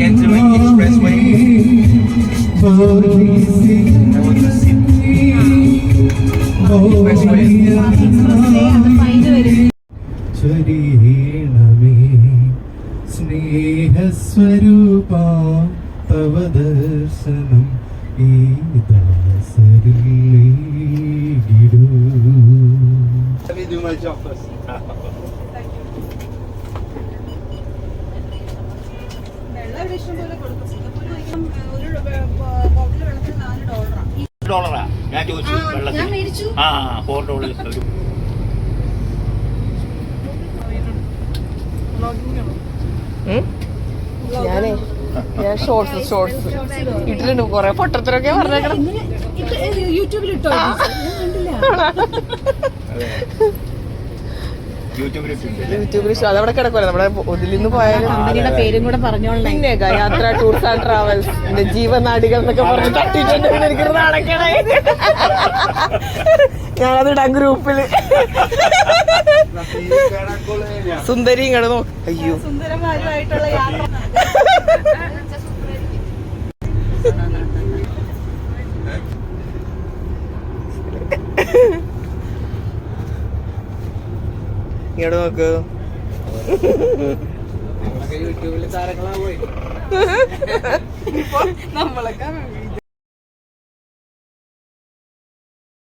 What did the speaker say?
entering expressway. ചരീണമേ സ്നേഹസ്വരൂപ തവ ദർശനം ഈ ദാസരിലേകിടൂ. Let me do my job first. $4 ഞാൻ ചോദിച്ചു വെള്ളത്തിന്. $4. ഞാൻ ഷോർട്സ് ഇട്ടിട്ടുണ്ട് കൊറേ പൊട്ടത്തിലൊക്കെ പറഞ്ഞേക്കണം. യൂട്യൂബിൽ അതവിടെ കിടക്കുമല്ലോ നമ്മുടെ ഇതിൽ നിന്ന് പോയാലും പേരും കൂടെ പറഞ്ഞോളൂ. പിന്നെ യാത്ര ടൂർസ് ആൻഡ് ട്രാവൽസ് എന്റെ ജീവനാടികൾ എന്നൊക്കെ പറഞ്ഞ് തട്ടിട്ടുണ്ട്. എനിക്കൊരു നാണക്കേടാ. ഞാനതിടാം ഗ്രൂപ്പില്. സുന്ദരി ഇങ്ങോട്ട് നോക്ക്. അയ്യോ സുന്ദരമായിട്ടുള്ള യാത്ര. ഇങ്ങോട്ട് നോക്ക്. യൂട്യൂബില് താരങ്ങളാ പോയി നമ്മളൊക്കെ